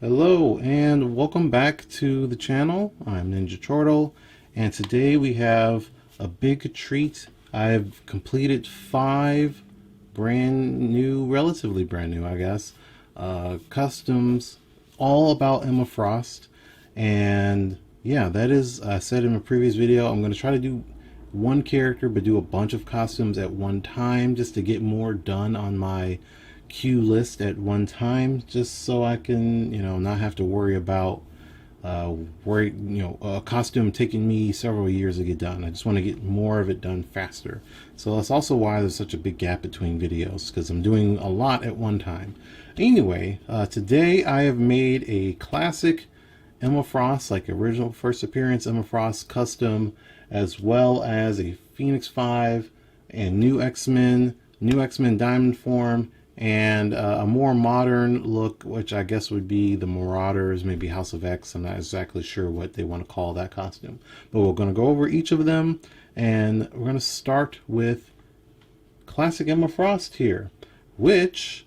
Hello and welcome back to the channel. I'm Ninja Turtle, and today we have a big treat. I've completed 5 brand new, relatively brand new I guess, customs all about Emma Frost. And yeah, that is, I said in a previous video, I'm going to try to do one character but do a bunch of costumes at one time just to get more done on my queue list at one time, just so I can, not have to worry about a costume taking me several years to get done. I just want to get more of it done faster. So that's also why there's such a big gap between videos, because I'm doing a lot at one time. Anyway, today I have made a classic Emma Frost, like original first appearance Emma Frost custom, as well as a Phoenix 5 and new X-Men Diamond form, and a more modern look, which I guess would be the Marauders, maybe House of X. I'm not exactly sure what they want to call that costume, but we're going to go over each of them, and we're going to start with classic Emma Frost here, which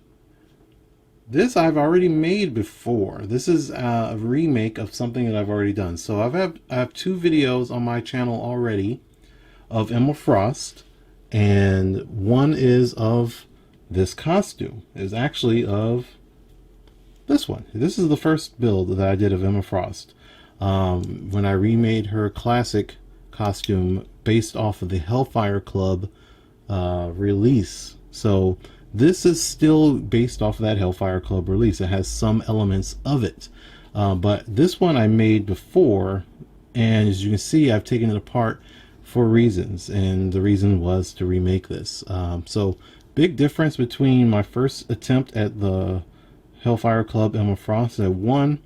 this I've already made before. This is a remake of something that I've already done. So I have 2 videos on my channel already of Emma Frost, and one is of this costume. Is actually of this one. This is the first build that I did of Emma Frost, when I remade her classic costume based off of the Hellfire Club release. So this is still based off of that Hellfire Club release. It has some elements of it, but this one I made before, and as you can see, I've taken it apart for reasons, and the reason was to remake this. So big difference between my first attempt at the Hellfire Club Emma Frost. At 1,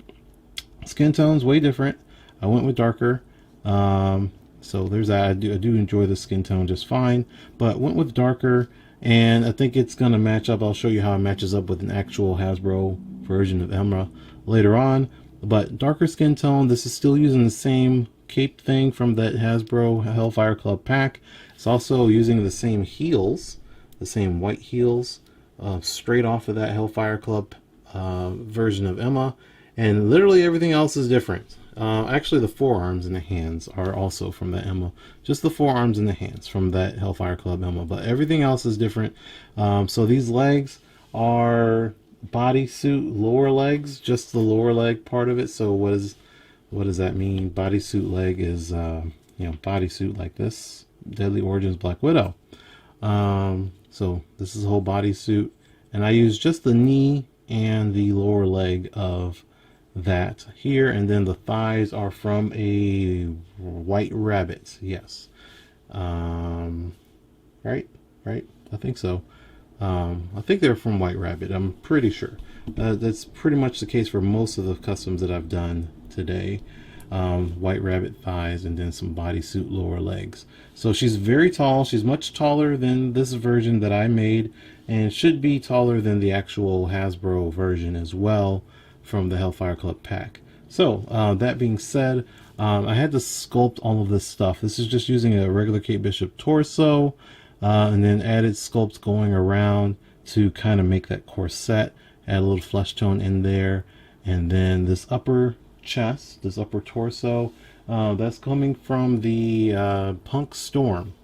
skin tone's way different. I went with darker. So there's that. I do enjoy the skin tone just fine, but went with darker, and I think it's going to match up. I'll show you how it matches up with an actual Hasbro version of Emma later on. But darker skin tone. This is still using the same cape thing from that Hasbro Hellfire Club pack. It's also using the same heels, the same white heels, straight off of that Hellfire Club version of Emma, and literally everything else is different. Actually, the forearms and the hands are also from that Emma. Just the forearms and the hands from that Hellfire Club Emma, but everything else is different. So these legs are bodysuit lower legs, just the lower leg part of it. So what does that mean? Bodysuit leg is bodysuit like this. Deadly Origins Black Widow. So this is a whole bodysuit, and I use just the knee and the lower leg of that here, and then the thighs are from a White Rabbit. Yes, right, I think so. I think they're from White Rabbit. I'm pretty sure. That's pretty much the case for most of the customs that I've done today. White Rabbit thighs, and then some bodysuit lower legs. So she's very tall. She's much taller than this version that I made, and should be taller than the actual Hasbro version as well from the Hellfire Club pack. So that being said, I had to sculpt all of this stuff. This is just using a regular Kate Bishop torso, and then added sculpts going around to kind of make that corset, add a little flesh tone in there, and then this upper chest, this upper torso, that's coming from the Punk Storm,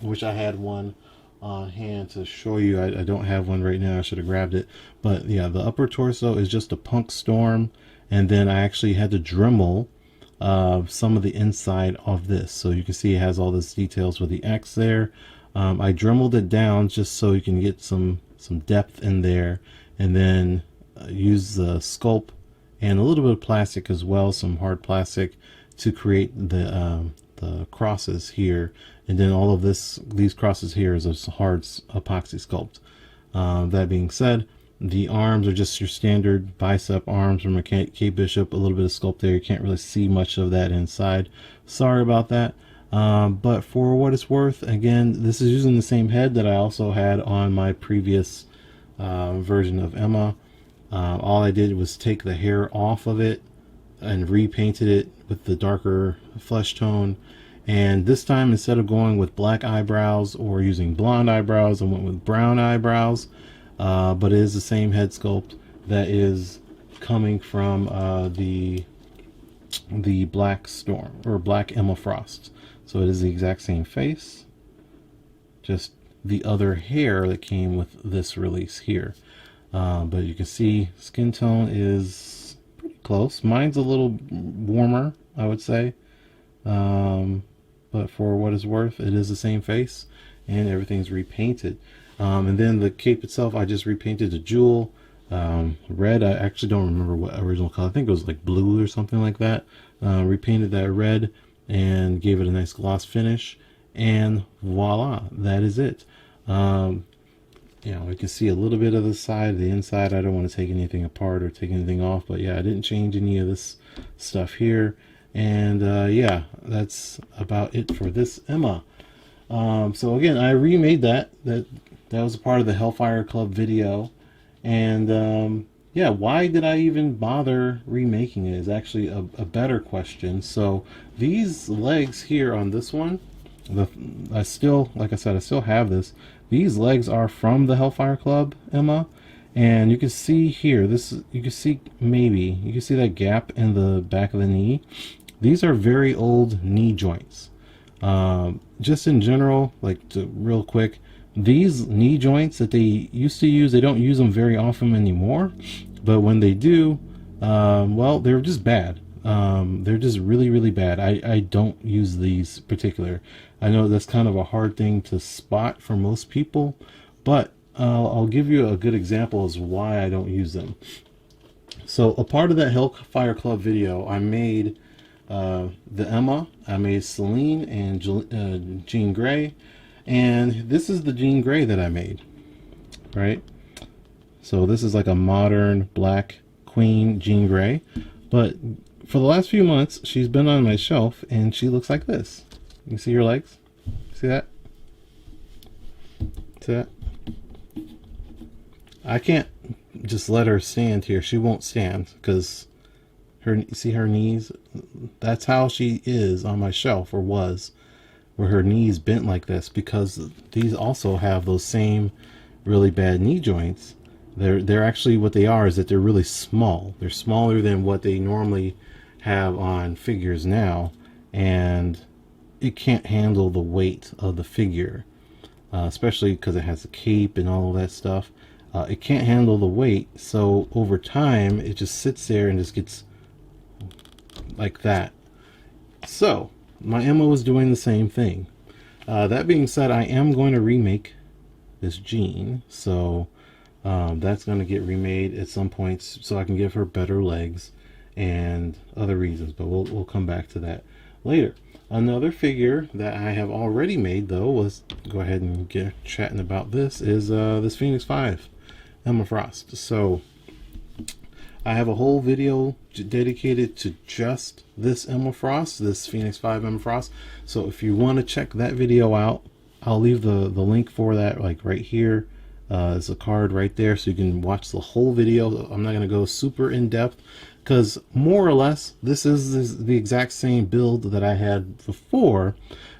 which I had one on hand to show you. I don't have one right now. I should have grabbed it, but yeah, the upper torso is just a Punk Storm, and then I actually had to Dremel some of the inside of this, so you can see it has all this details with the X there. I Dremeled it down just so you can get some depth in there, and then use the sculpt and a little bit of plastic as well, some hard plastic, to create the crosses here, and then all of these crosses here is a hard epoxy sculpt. That being said, the arms are just your standard bicep arms from a Kate Bishop. A little bit of sculpt there. You can't really see much of that inside. Sorry about that. But for what it's worth, again, this is using the same head that I also had on my previous version of Emma. All I did was take the hair off of it and repainted it with the darker flesh tone, and this time, instead of going with black eyebrows or using blonde eyebrows, I went with brown eyebrows. But it is the same head sculpt that is coming from the Black Storm or Black Emma Frost. So it is the exact same face, just the other hair that came with this release here. But you can see skin tone is pretty close. Mine's a little warmer, I would say. But for what it's worth, it is the same face and everything's repainted. And then the cape itself, I just repainted the jewel. Red, I actually don't remember what original color. I think it was like blue or something like that. Repainted that red and gave it a nice gloss finish. And voila, that is it. You know, you can see a little bit of the side, the inside. I don't want to take anything apart or take anything off, but yeah, I didn't change any of this stuff here. And yeah, that's about it for this Emma. So again, I remade that was a part of the Hellfire Club video. And yeah, why did I even bother remaking it is actually a better question. So these legs here on this one, I still, like I said, I still have this. These legs are from the Hellfire Club Emma, and you can see here, you can see that gap in the back of the knee. These are very old knee joints. Just in general, like real quick, these knee joints that they used to use, they don't use them very often anymore, but when they do, well, they're just bad. They're just really, really bad. I don't use these particular. I know that's kind of a hard thing to spot for most people, but I'll give you a good example as why I don't use them. So a part of that Hellfire Club video, I made the Emma, I made Celine and Jean Grey, and this is the Jean Grey that I made, right? So this is like a modern black queen Jean Grey, but for the last few months, she's been on my shelf, and she looks like this. You can see her legs? See that? See that? I can't just let her stand here. She won't stand, because see her knees? That's how she is on my shelf, or was, where her knees bent like this, because these also have those same really bad knee joints. They're actually, what they are is that they're really small. They're smaller than what they normally have on figures now, and it can't handle the weight of the figure, especially because it has a cape and all of that stuff. It can't handle the weight, so over time it just sits there and just gets like that. So my Emma was doing the same thing. That being said, I am going to remake this Jean, so that's going to get remade at some point so I can give her better legs and other reasons, but we'll come back to that later. Another figure that I have already made, though, was go ahead and get chatting about this, is this Phoenix 5 Emma Frost. So I have a whole video dedicated to just this Emma Frost, this Phoenix 5 Emma Frost. So if you want to check that video out, I'll leave the link for that like right here. There's a card right there, so you can watch the whole video. I'm not going to go super in depth, because more or less this is the exact same build that I had before.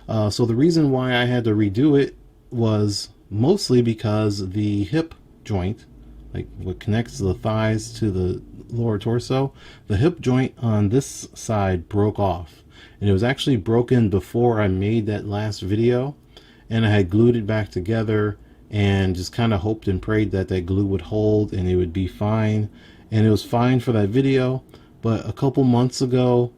So the reason why I had to redo it was mostly because the hip joint, like what connects the thighs to the lower torso, the hip joint on this side broke off, and it was actually broken before I made that last video, and I had glued it back together and just kind of hoped and prayed that that glue would hold and it would be fine. And it was fine for that video, but a couple months ago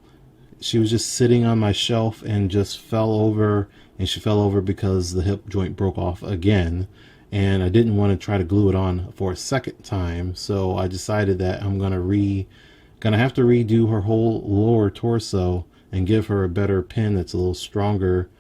she was just sitting on my shelf and just fell over, and she fell over because the hip joint broke off again, and I didn't want to try to glue it on for a second time. So I decided that I'm gonna have to redo her whole lower torso and give her a better pin that's a little stronger.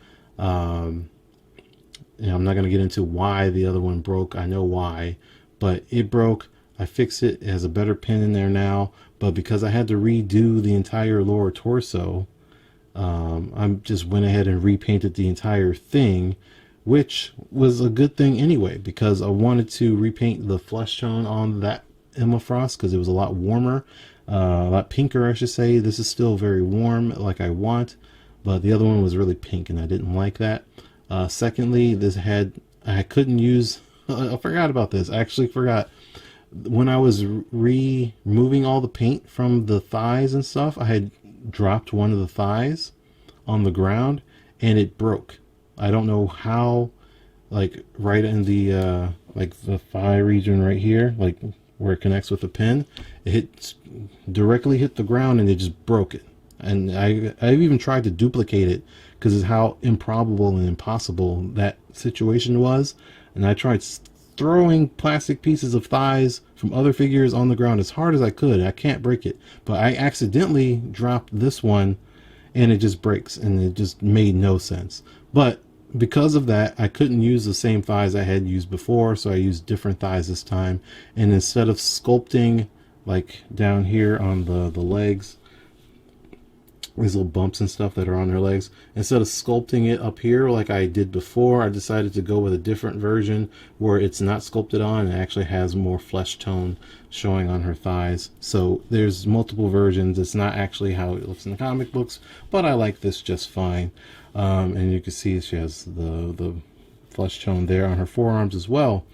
You know, I'm not going to get into why the other one broke. I know why, but it broke. I fixed it. It has a better pin in there now, but because I had to redo the entire lower torso, I just went ahead and repainted the entire thing, which was a good thing anyway, because I wanted to repaint the flesh tone on that Emma Frost because it was a lot warmer, a lot pinker, I should say. This is still very warm like I want, but the other one was really pink and I didn't like that. Secondly, I couldn't use, I forgot about this. I actually forgot. when I was removing all the paint from the thighs and stuff, I had dropped one of the thighs on the ground and it broke. I don't know how, like right in the like the thigh region right here, like where it connects with the pin, it directly hit the ground and it just broke it. And I've even tried to duplicate it because of how improbable and impossible that situation was. And I tried throwing plastic pieces of thighs from other figures on the ground as hard as I could. I can't break it, but I accidentally dropped this one and it just breaks, and it just made no sense. But because of that, I couldn't use the same thighs I had used before, so I used different thighs this time. And instead of sculpting like down here on the legs, these little bumps and stuff that are on their legs, instead of sculpting it up here like I did before, I decided to go with a different version where it's not sculpted on and actually has more flesh tone showing on her thighs. So there's multiple versions. It's not actually how it looks in the comic books, but I like this just fine. And you can see she has the flesh tone there on her forearms as well.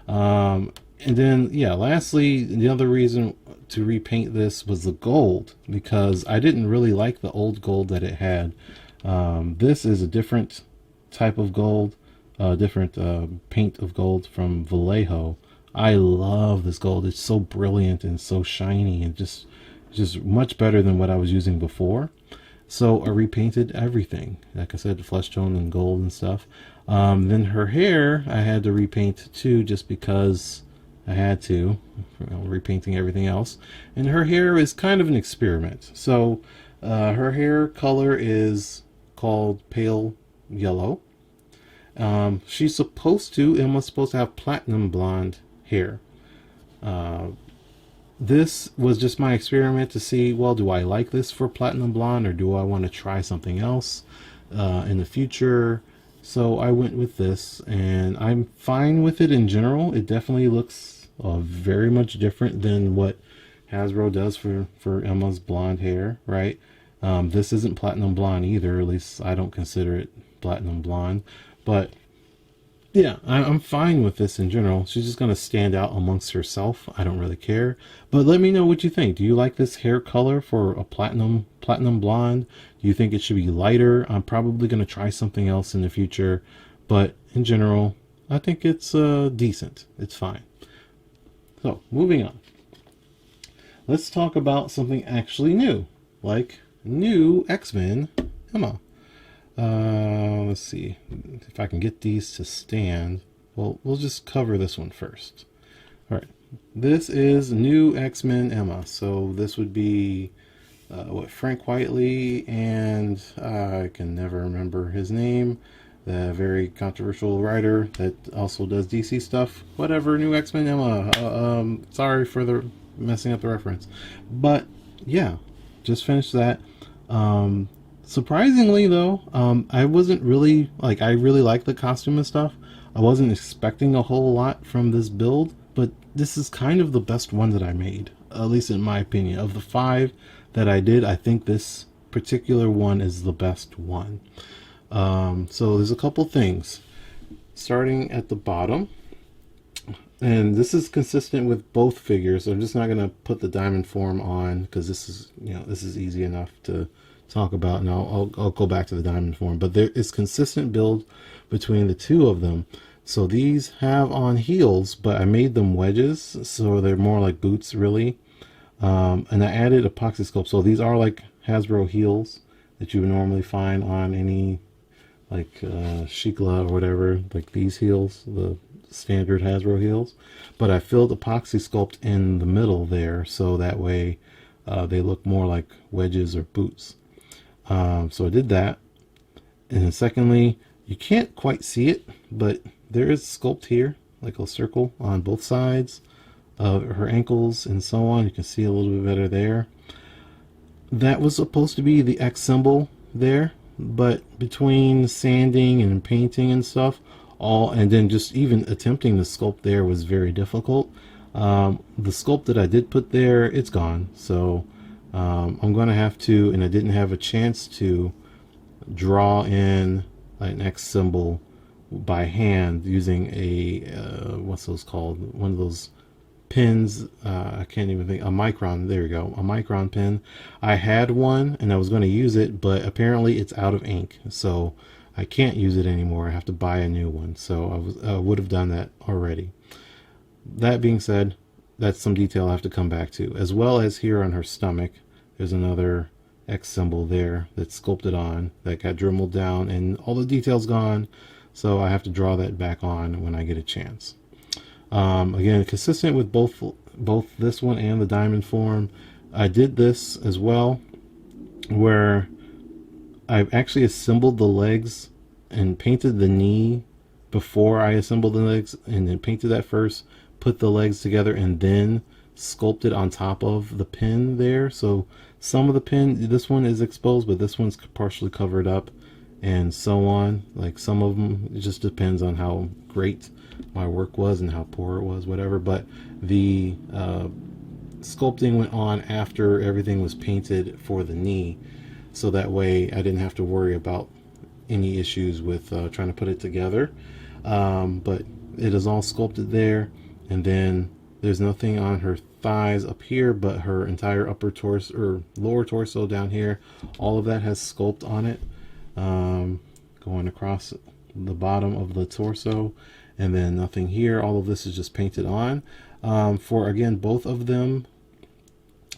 And then, yeah, lastly, the other reason to repaint this was the gold, because I didn't really like the old gold that it had. This is a different type of gold, different paint of gold from Vallejo. I love this gold. It's so brilliant and so shiny and just much better than what I was using before. So I repainted everything. Like I said, the flesh tone and gold and stuff. Then her hair, I had to repaint too, just because I had to, repainting everything else. And her hair is kind of an experiment. So her hair color is called pale yellow. Emma's supposed to have platinum blonde hair. This was just my experiment to see, well, do I like this for platinum blonde, or do I want to try something else in the future? So I went with this, and I'm fine with it in general. It definitely looks very much different than what Hasbro does for Emma's blonde hair, right? This isn't platinum blonde either, at least I don't consider it platinum blonde. But yeah, I'm fine with this in general. She's just going to stand out amongst herself. I don't really care. But let me know what you think. Do you like this hair color for a platinum blonde? Do you think it should be lighter? I'm probably going to try something else in the future. But in general, I think it's decent. It's fine. So, moving on. Let's talk about something actually new. Like new X-Men Emma. Let's see if I can get these to stand. Well, we'll just cover this one first. All right, this is new X-Men Emma. So this would be Frank Whiteley and I can never remember his name. The very controversial writer that also does DC stuff. Whatever, new X-Men Emma. Sorry for the messing up the reference, but yeah, just finished that. Surprisingly though, I wasn't really I really like the costume and stuff. I wasn't expecting a whole lot from this build, but this is kind of the best one that I made, at least in my opinion. Of the 5 that I did, I think this particular one is the best one. So there's a couple things. Starting at the bottom, and this is consistent with both figures, so I'm just not going to put the diamond form on because this is easy enough to talk about, and I'll go back to the diamond form. But there is consistent build between the two of them. So these have on heels, but I made them wedges, so they're more like boots really. And I added epoxy sculpt. So these are like Hasbro heels that you would normally find on any Shikla or whatever, like these heels, the standard Hasbro heels. But I filled epoxy sculpt in the middle there, so that way they look more like wedges or boots. So I did that. And then secondly, you can't quite see it, but there is sculpt here, like a circle on both sides of her ankles and so on. You can see a little bit better there. That was supposed to be the X symbol there, but between sanding and painting and stuff, and then just even attempting the sculpt there was very difficult. The sculpt that I did put there, it's gone. So I'm going to have to, and I didn't have a chance to draw in an X symbol by hand using a what's those called, one of those pins. I can't even think. A micron. There we go. A micron pin. I had one and I was going to use it, but apparently it's out of ink, so I can't use it anymore. I have to buy a new one. So I would have done that already. That being said, that's some detail I have to come back to, as well as here on her stomach. There's another X symbol there that's sculpted on that got dremeled down, and all the details gone. So I have to draw that back on when I get a chance. Again, consistent with both this one and the diamond form, I did this as well, where I've actually assembled the legs and painted the knee before I assembled the legs, and then painted that first, put the legs together, and then sculpted on top of the pin there. So some of the pin, this one is exposed, but this one's partially covered up, and so on. Like some of them, it just depends on how great my work was and how poor it was, whatever. But the sculpting went on after everything was painted for the knee, so that way I didn't have to worry about any issues with trying to put it together. But it is all sculpted there, and then there's nothing on her thighs up here, but her entire upper torso or lower torso down here, all of that has sculpt on it, going across the bottom of the torso, and then nothing here. All of this is just painted on. For again, both of them,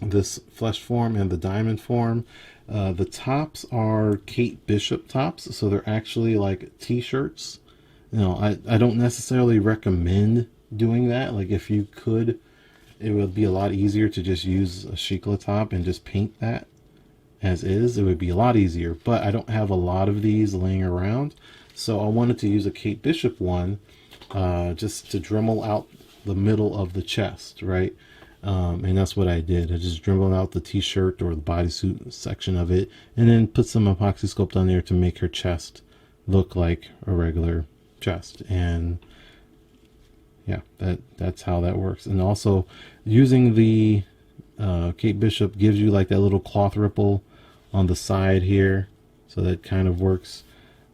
this flesh form and the diamond form, the tops are Kate Bishop tops, so they're actually like t-shirts. You know, I don't necessarily recommend doing that. Like, if you could, it would be a lot easier to just use a Shikla top and just paint that as is. It would be a lot easier, but I don't have a lot of these laying around, so I wanted to use a Kate Bishop one, just to Dremel out the middle of the chest, right? And that's what I did. I just dremeled out the t-shirt or the bodysuit section of it, and then put some epoxy sculpt on there to make her chest look like a regular chest. And yeah, that's how that works. And also using the Kate Bishop gives you like that little cloth ripple on the side here, so that kind of works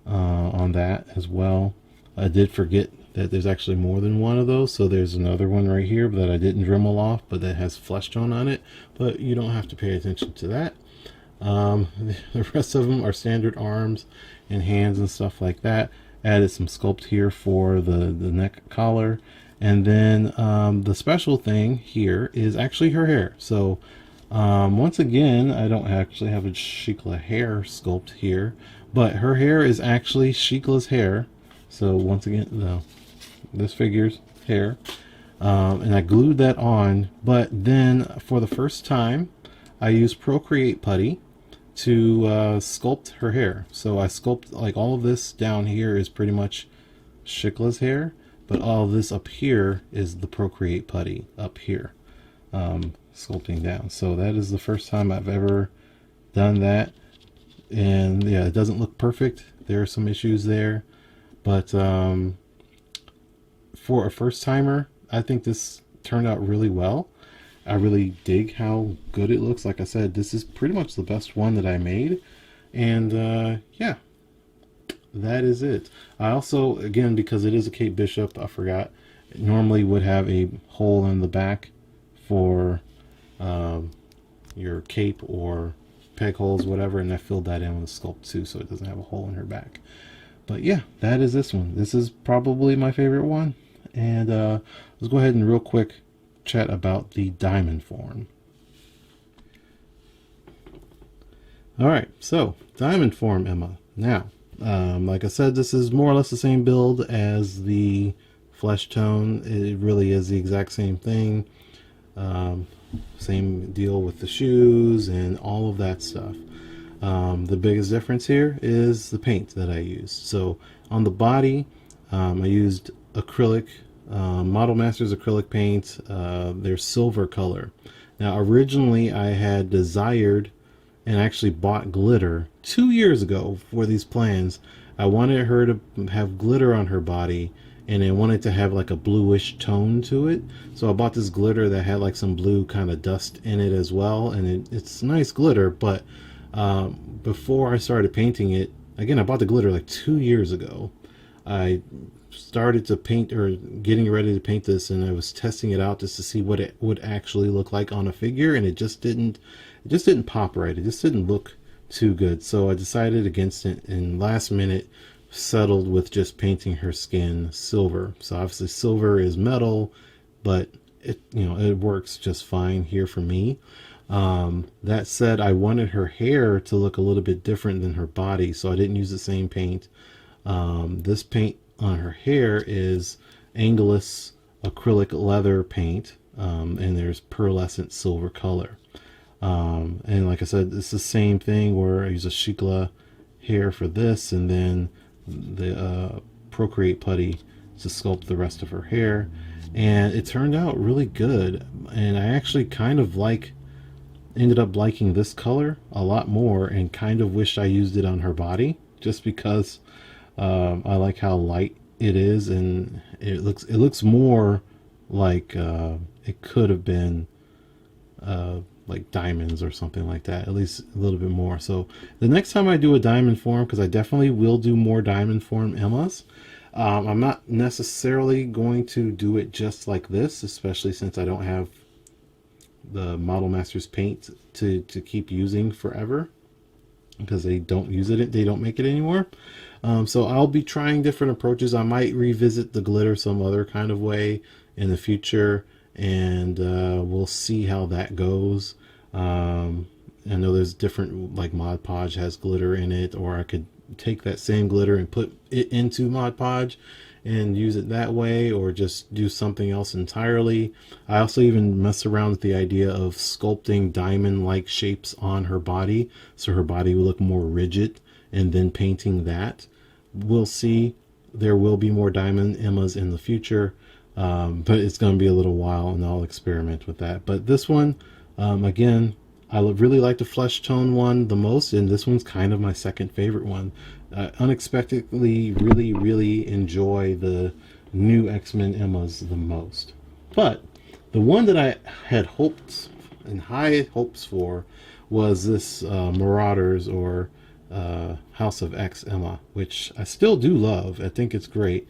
on that as well. I did forget that there's actually more than one of those, so there's another one right here that I didn't Dremel off, but that has flesh tone on it, but you don't have to pay attention to that. The rest of them are standard arms and hands and stuff like that. Added some sculpt here for the neck collar, and then the special thing here is actually her hair. So once again, I don't actually have a Shikla hair sculpt here, but her hair is actually Shikla's hair. So once again, this figure's hair, and I glued that on. But then for the first time, I used Procreate putty to sculpt her hair. So I sculpt, like, all of this down here is pretty much Shikla's hair, but all of this up here is the Procreate putty up here, sculpting down. So that is the first time I've ever done that, and yeah, it doesn't look perfect. There are some issues there, but for a first timer, I think this turned out really well. I really dig how good it looks. Like I said, this is pretty much the best one that I made. And yeah, that is it. I also, again, because it is a Kate Bishop, I forgot, it normally would have a hole in the back for your cape or peg holes, whatever, and I filled that in with a sculpt too, so it doesn't have a hole in her back. But yeah, that is this one. This is probably my favorite one. And let's go ahead and real quick chat about the diamond form. All right, so diamond form, Emma. Now, like I said, this is more or less the same build as the flesh tone. It really is the exact same thing. Same deal with the shoes and all of that stuff. The biggest difference here is the paint that I used. So on the body, I used acrylic, Model Masters acrylic paint. They're silver color. Now originally I had desired and actually bought glitter 2 years ago for these plans. I wanted her to have glitter on her body, and I wanted to have like a bluish tone to it. So I bought this glitter that had like some blue kind of dust in it as well, and it's nice glitter. But before I started painting it, again, I bought the glitter like 2 years ago. I started to paint or getting ready to paint this, and I was testing it out just to see what it would actually look like on a figure, and it just didn't pop right. It just didn't look too good. So I decided against it, and last minute settled with just painting her skin silver. So obviously silver is metal, but it, you know, it works just fine here for me. That said, I wanted her hair to look a little bit different than her body, so I didn't use the same paint. This paint on her hair is Angelus acrylic leather paint, and there's pearlescent silver color. And like I said, it's the same thing where I use a Shikla hair for this, and then the Procreate putty to sculpt the rest of her hair. And it turned out really good, and I actually kind of ended up liking this color a lot more, and kind of wished I used it on her body, just because I like how light it is, and it looks more like it could have been like diamonds or something like that, at least a little bit more. So the next time I do a diamond form, because I definitely will do more diamond form Emmas, I'm not necessarily going to do it just like this, especially since I don't have the Model Masters paint to keep using forever, because they don't use it, they don't make it anymore. So I'll be trying different approaches. I might revisit the glitter some other kind of way in the future, and we'll see how that goes. I know there's different, like Mod Podge has glitter in it, or I could take that same glitter and put it into Mod Podge and use it that way, or just do something else entirely. I also even mess around with the idea of sculpting diamond-like shapes on her body, so her body will look more rigid, and then painting that. We'll see. There will be more diamond Emmas in the future, but it's going to be a little while, and I'll experiment with that. But this one, again, I really like the flesh tone one the most, and this one's kind of my second favorite one. Unexpectedly, really enjoy the new X-Men Emmas the most. But the one that I had hoped and high hopes for was this Marauders, or House of X Emma, which I still do love. I think it's great.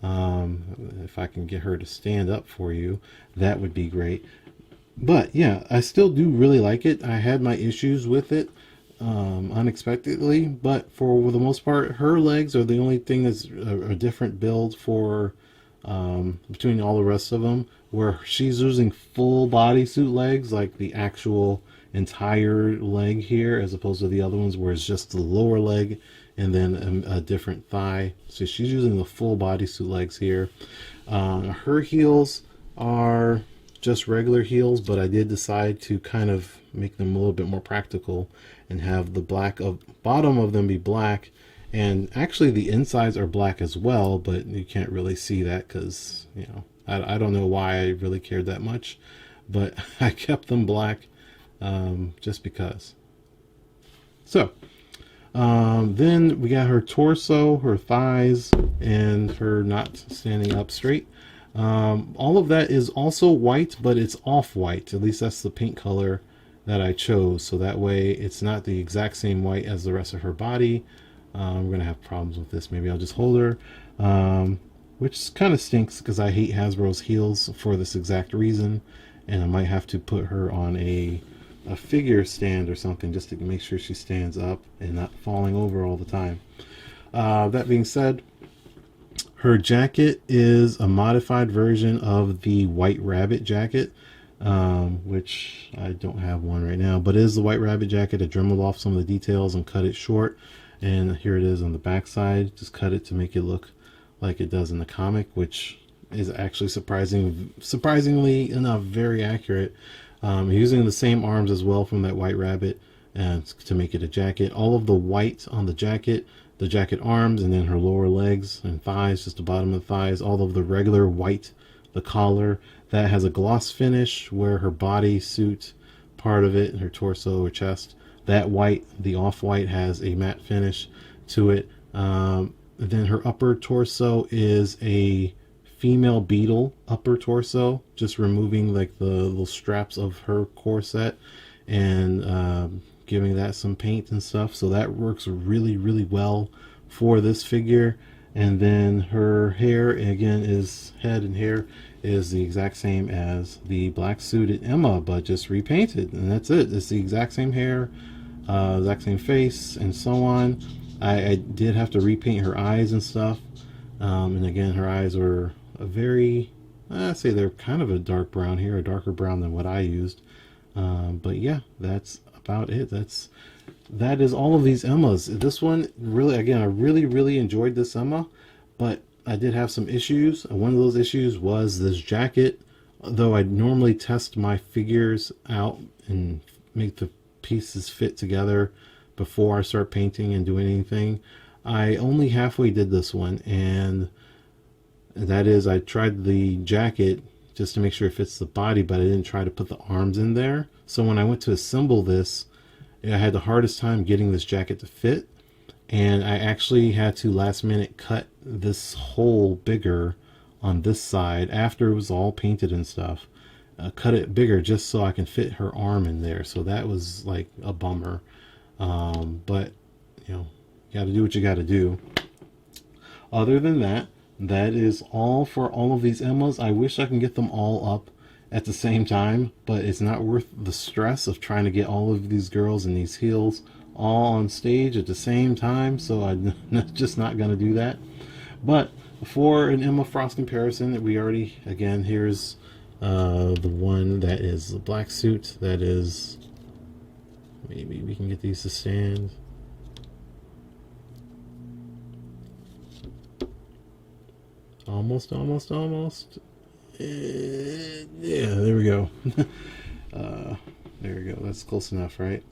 If I can get her to stand up for you, that would be great. But yeah, I still do really like it. I had my issues with it unexpectedly, but for the most part, her legs are the only thing that's a different build for between all the rest of them, where she's using full bodysuit legs, like the actual entire leg here, as opposed to the other ones where it's just the lower leg and then a different thigh. So she's using the full bodysuit legs here. Her heels are just regular heels, but I did decide to kind of make them a little bit more practical and have the black of bottom of them be black, and actually the insides are black as well, but you can't really see that because, you know, I don't know why I really cared that much, but I kept them black just because. So then we got her torso, her thighs, and her not standing up straight. All of that is also white, but it's off-white. At least that's the paint color that I chose, so that way it's not the exact same white as the rest of her body. We're gonna have problems with this. Maybe I'll just hold her, which kind of stinks because I hate Hasbro's heels for this exact reason, and I might have to put her on a figure stand or something just to make sure she stands up and not falling over all the time. That being said, her jacket is a modified version of the White Rabbit jacket, which I don't have one right now, but it is the White Rabbit jacket. I dremeled off some of the details and cut it short, and here it is on the back side. Just cut it to make it look like it does in the comic, which is actually surprisingly enough very accurate. Using the same arms as well from that White Rabbit and to make it a jacket. All of the white on the jacket arms, and then her lower legs and thighs, just the bottom of the thighs, all of the regular white, the collar, that has a gloss finish, where her body suit part of it, her torso or chest, that white, the off-white, has a matte finish to it. Then her upper torso is a female beetle upper torso, just removing like the little straps of her corset and giving that some paint and stuff. So that works really well for this figure. And then her hair, again, is head and hair is the exact same as the black suited Emma, but just repainted. And that's it. It's the exact same hair, exact same face, and so on. I did have to repaint her eyes and stuff. And again, her eyes were a very, I say they're kind of a dark brown here, a darker brown than what I used. But yeah, that's about it. That is all of these Emmas. This one, really, again, I really enjoyed this Emma, but I did have some issues. And one of those issues was this jacket. Though I normally test my figures out and make the pieces fit together before I start painting and doing anything, I only halfway did this one. And that is, I tried the jacket just to make sure it fits the body, but I didn't try to put the arms in there. So when I went to assemble this, I had the hardest time getting this jacket to fit, and I actually had to last minute cut this hole bigger on this side after it was all painted and stuff. Cut it bigger just so I can fit her arm in there. So that was like a bummer. But you know, you got to do what you got to do. Other than that, that is all for all of these Emmas. I wish I can get them all up at the same time, but it's not worth the stress of trying to get all of these girls in these heels all on stage at the same time, so I'm just not going to do that. But for an Emma Frost comparison, we already, again, here's the one that is the black suit. That is, maybe we can get these to stand. Almost. Yeah, there we go. There we go. That's close enough, right?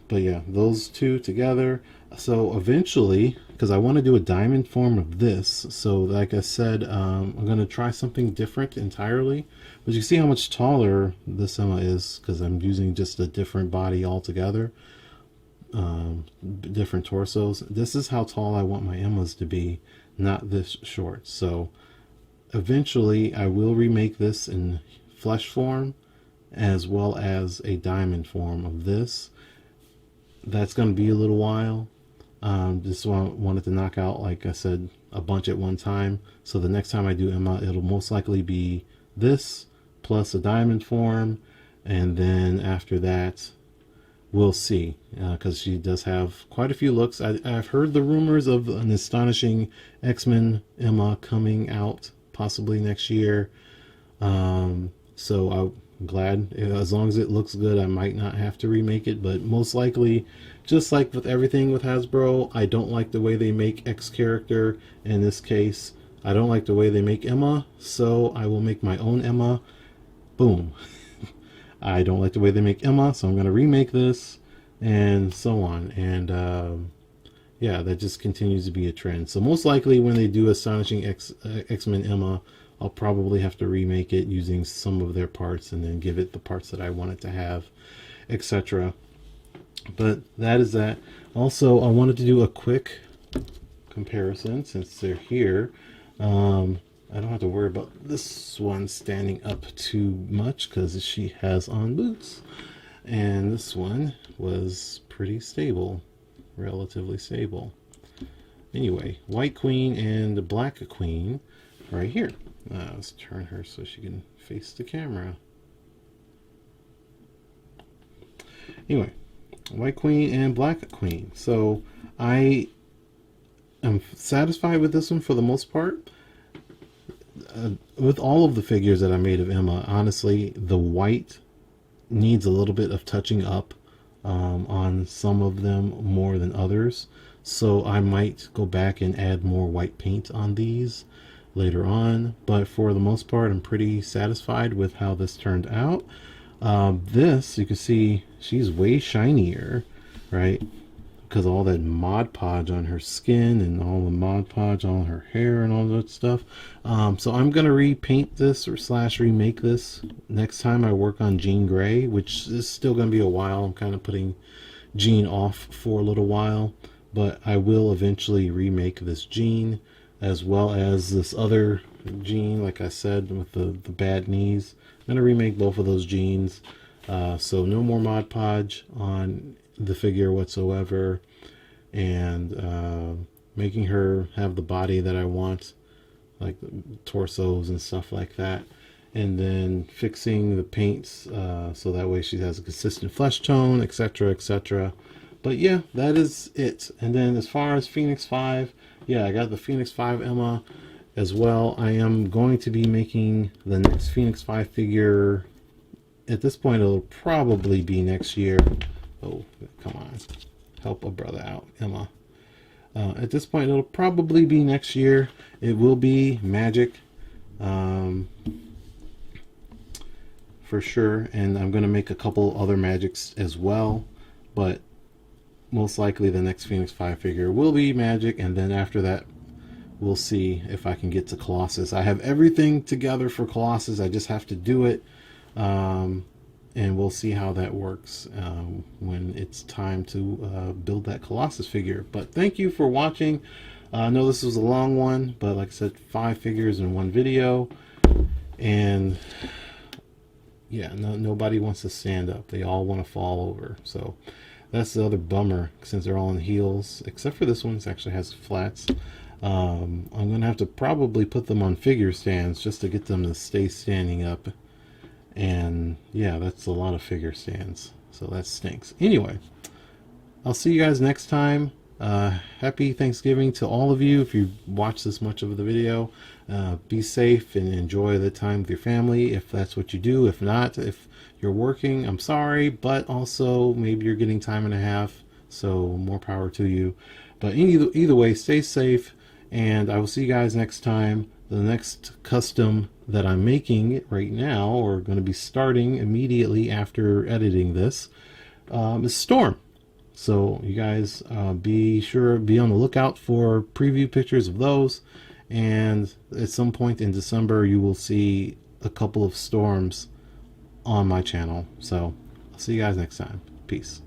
But yeah, those two together. So eventually, because I want to do a diamond form of this, so like I said, I'm going to try something different entirely. But you see how much taller this Emma is because I'm using just a different body altogether. Different torsos. This is how tall I want my Emmas to be, not this short. So eventually I will remake this in flesh form as well as a diamond form of this. That's going to be a little while. Just wanted to knock out, like I said, a bunch at one time. So the next time I do Emma, it'll most likely be this plus a diamond form. And then after that, we'll see. Because she does have quite a few looks. I've heard the rumors of an astonishing X-Men Emma coming out possibly next year. So I'm glad, as long as it looks good, I might not have to remake it, but most likely, just like with everything with Hasbro, I don't like the way they make X character. In this case, I don't like the way they make Emma, so I will make my own Emma. Boom. I don't like the way they make Emma, so I'm going to remake this, and so on. And yeah, that just continues to be a trend. So most likely when they do Astonishing X-Men Emma, I'll probably have to remake it using some of their parts and then give it the parts that I want it to have, etc. But that is that. Also, I wanted to do a quick comparison since they're here. I don't have to worry about this one standing up too much because she has on boots. And this one was pretty stable, relatively stable. Anyway, White Queen and the Black Queen right here. Let's turn her so she can face the camera. Anyway, White Queen and Black Queen. So I am satisfied with this one for the most part. With all of the figures that I made of Emma, honestly, the white needs a little bit of touching up on some of them more than others. So I might go back and add more white paint on these later on, but for the most part I'm pretty satisfied with how this turned out. This, you can see she's way shinier, right, because all that Mod Podge on her skin and all the Mod Podge on her hair and all that stuff. So I'm gonna repaint this or slash remake this next time I work on Jean Grey, which is still gonna be a while. I'm kind of putting Jean off for a little while, but I will eventually remake this Jean as well as this other Jean, like I said, with the bad knees. I'm going to remake both of those Jeans. So no more Mod Podge on the figure whatsoever. And making her have the body that I want, like torsos and stuff like that, and then fixing the paints so that way she has a consistent flesh tone, etc., etc. But yeah, that is it. And then as far as Phoenix 5, yeah, I got the Phoenix 5 Emma as well. I am going to be making the next Phoenix 5 figure. At this point, it'll probably be next year. Oh, come on. Help a brother out, Emma. At this point, it'll probably be next year. It will be Magic. For sure. And I'm going to make a couple other Magics as well. But most likely the next Phoenix 5 figure will be Magic. And then after that, we'll see if I can get to Colossus. I have everything together for Colossus. I just have to do it. And we'll see how that works when it's time to build that Colossus figure. But thank you for watching. I know this was a long one, but like I said, 5 figures in one video. And yeah, nobody wants to stand up. They all want to fall over. So that's the other bummer, since they're all on heels, except for this one. This actually has flats. I'm going to have to probably put them on figure stands just to get them to stay standing up. And yeah, that's a lot of figure stands, so that stinks. Anyway, I'll see you guys next time. Happy Thanksgiving to all of you if you watch this much of the video. Be safe and enjoy the time with your family if that's what you do. If not, if you're working, I'm sorry, but also maybe you're getting time and a half, so more power to you. But either way, stay safe, and I will see you guys next time. The next custom that I'm making right now, or going to be starting immediately after editing this, is Storm. So you guys be on the lookout for preview pictures of those, and at some point in December you will see a couple of Storms on my channel. So I'll see you guys next time. Peace.